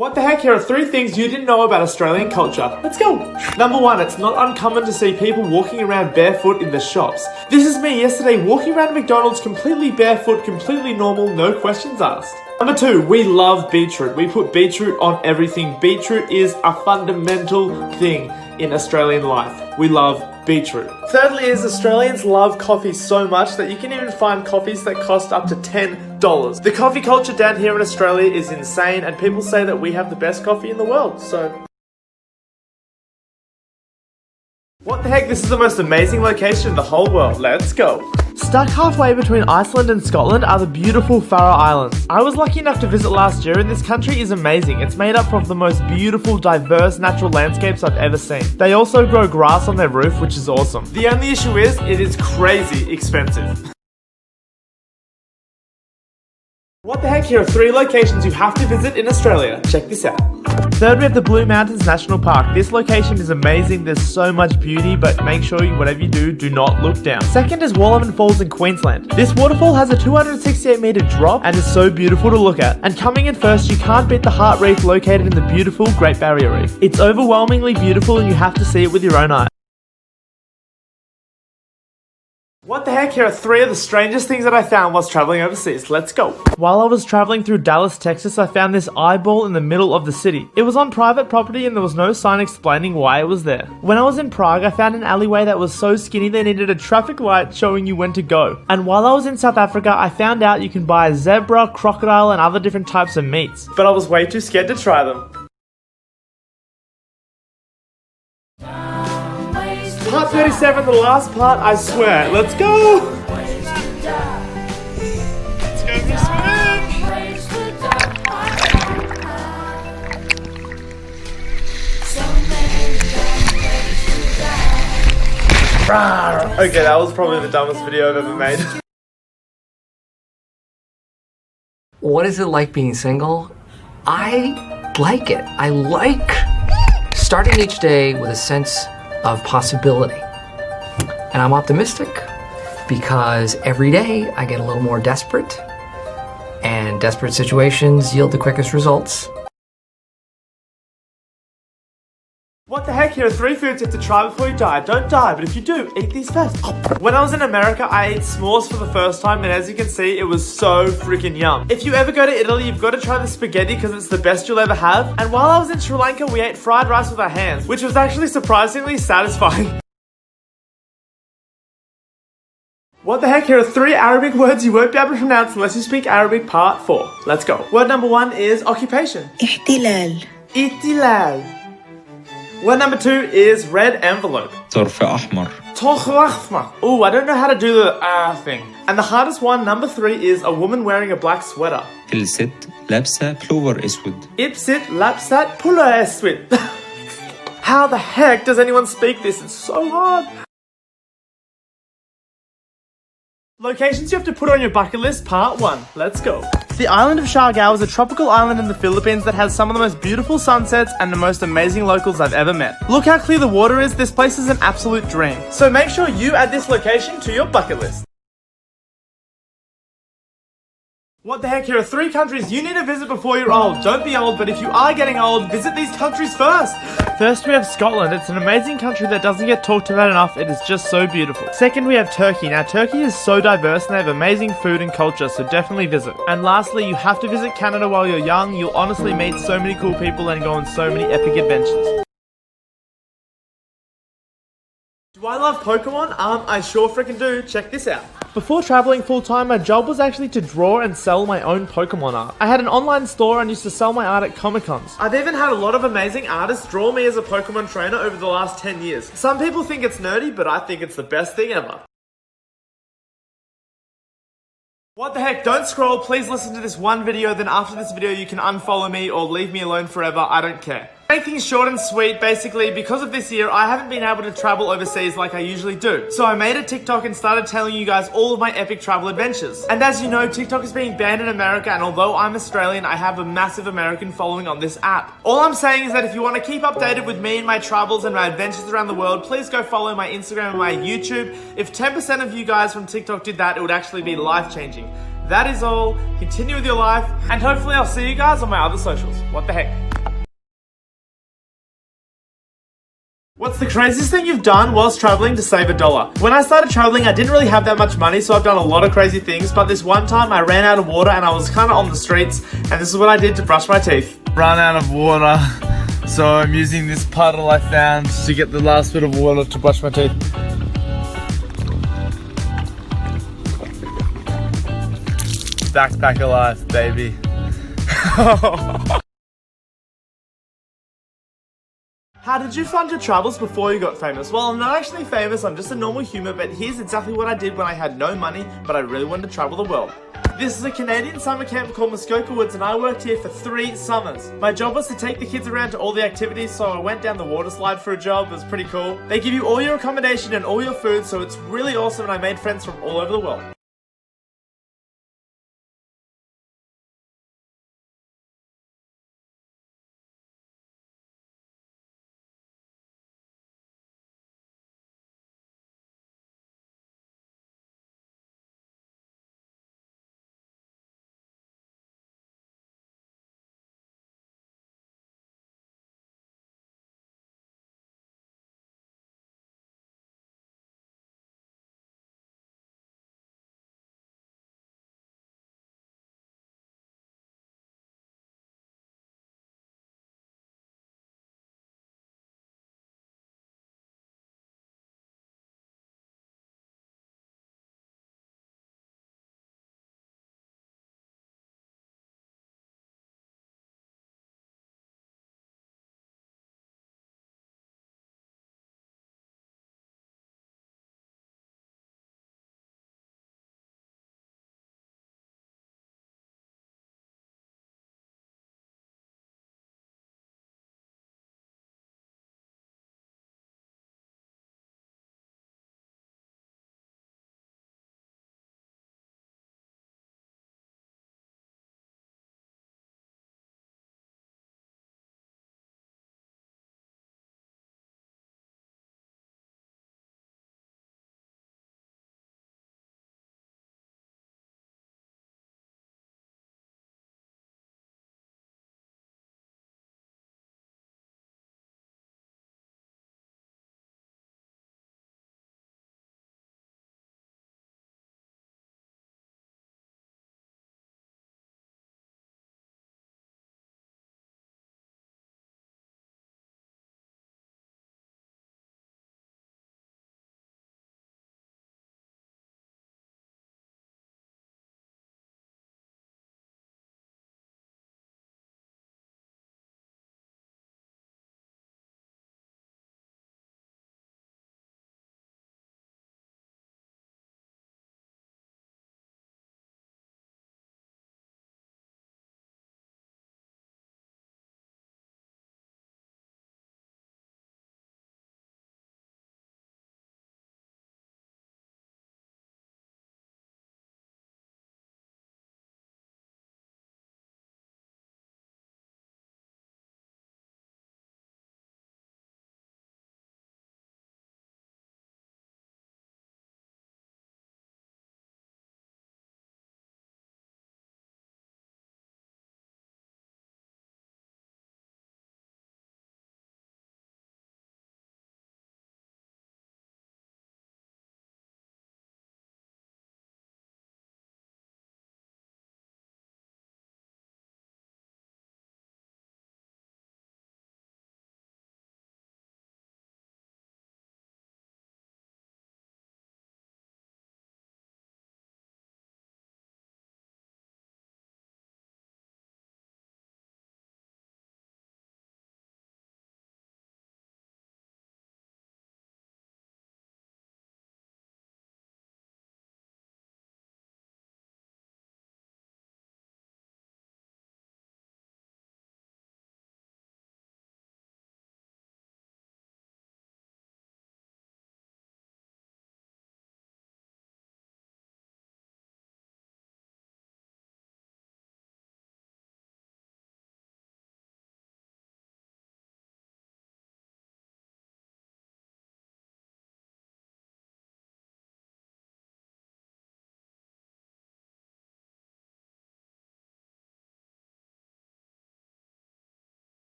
What the heck? Here are 3 things you didn't know about Australian culture. Let's go! Number 1, it's not uncommon to see people walking around barefoot in the shops. This is me yesterday walking around McDonald's completely barefoot, completely normal, no questions asked. Number 2, we love beetroot. We put beetroot on everything. Beetroot is a fundamental thing in Australian life. We love beetroot. Thirdly is Australians love coffee so much that you can even find coffees that cost up to $10. The coffee culture down here in Australia is insane, and people say that we have the best coffee in the world, so... What the heck? This is the most amazing location in the whole world. Let's go. Stuck halfway between Iceland and Scotland are the beautiful Faroe Islands. I was lucky enough to visit last year, and this country is amazing. It's made up of the most beautiful, diverse natural landscapes I've ever seen. They also grow grass on their roof, which is awesome. The only issue is, it is crazy expensive. What the heck? Here are 3 locations you have to visit in Australia. Check this out. Third, we have the Blue Mountains National Park. This location is amazing. There's so much beauty, but make sure whatever you do not look down. Second is Wallaman Falls in Queensland. This waterfall has a 268 meter drop and is so beautiful to look at. And coming in first, you can't beat the Heart Reef located in the beautiful Great Barrier Reef. It's overwhelmingly beautiful and you have to see it with your own eyes. What the heck? Here are 3 of the strangest things that I found whilst traveling overseas. Let's go. While I was traveling through Dallas, Texas, I found this eyeball in the middle of the city. It was on private property and there was no sign explaining why it was there. When I was in Prague, I found an alleyway that was so skinny they needed a traffic light showing you when to go. And while I was in South Africa, I found out you can buy zebra, crocodile, and other different types of meats. But I was way too scared to try them. Part 37, the last part, I swear. Let's go! Let's go for a swim! Okay, that was probably the dumbest video I've ever made. What is it like being single? I like it. I like starting each day with a sense of possibility. And I'm optimistic because every day I get a little more desperate, and desperate situations yield the quickest results. What the heck? Here are 3 foods you have to try before you die. Don't die, but if you do, eat these first. When I was in America, I ate s'mores for the first time, and as you can see, it was so freaking yum. If you ever go to Italy, you've got to try the spaghetti because it's the best you'll ever have. And while I was in Sri Lanka, we ate fried rice with our hands, which was actually surprisingly satisfying. What the heck? Here are 3 Arabic words you won't be able to pronounce unless you speak Arabic part 4. Let's go. Word number 1 is occupation. احتلال. Ihtilal. Word number 2 is red envelope. ظرف أحمر. Ooh, I don't know how to do the thing. And the hardest one, number 3, is a woman wearing a black sweater. الست لابسة بلوفر أسود. Ipsit lapsat pulla eswit. How the heck does anyone speak this? It's so hard. Locations you have to put on your bucket list, part 1. Let's go. The island of Siargao is a tropical island in the Philippines that has some of the most beautiful sunsets and the most amazing locals I've ever met. Look how clear the water is. This place is an absolute dream. So make sure you add this location to your bucket list. What the heck? Here are 3 countries you need to visit before you're old. Don't be old, but if you are getting old, visit these countries first. First, we have Scotland. It's an amazing country that doesn't get talked about enough. It is just so beautiful. Second, we have Turkey. Now, Turkey is so diverse and they have amazing food and culture, so definitely visit. And lastly, you have to visit Canada while you're young. You'll honestly meet so many cool people and go on so many epic adventures. Do I love Pokemon? I sure freaking do. Check this out. Before traveling full-time, my job was actually to draw and sell my own Pokemon art. I had an online store and used to sell my art at Comic-Cons. I've even had a lot of amazing artists draw me as a Pokemon trainer over the last 10 years. Some people think it's nerdy, but I think it's the best thing ever. What the heck? Don't scroll. Please listen to this one video, then after this video you can unfollow me or leave me alone forever. I don't care. Make things short and sweet, basically, because of this year, I haven't been able to travel overseas like I usually do. So I made a TikTok and started telling you guys all of my epic travel adventures. And as you know, TikTok is being banned in America, and although I'm Australian, I have a massive American following on this app. All I'm saying is that if you want to keep updated with me and my travels and my adventures around the world, please go follow my Instagram and my YouTube. If 10% of you guys from TikTok did that, it would actually be life-changing. That is all. Continue with your life, and hopefully I'll see you guys on my other socials. What the heck? the craziest thing you've done whilst traveling to save $1? When I started traveling, I didn't really have that much money, so I've done a lot of crazy things, but this one time I ran out of water and I was kind of on the streets, and this is what I did to brush my teeth. Run out of water, so I'm using this puddle I found to get the last bit of water to brush my teeth. Backpacker life, baby. How did you fund your travels before you got famous? Well, I'm not actually famous, I'm just a normal human, but here's exactly what I did when I had no money, but I really wanted to travel the world. This is a Canadian summer camp called Muskoka Woods, and I worked here for 3 summers. My job was to take the kids around to all the activities, so I went down the water slide for a job. It was pretty cool. They give you all your accommodation and all your food, so it's really awesome, and I made friends from all over the world.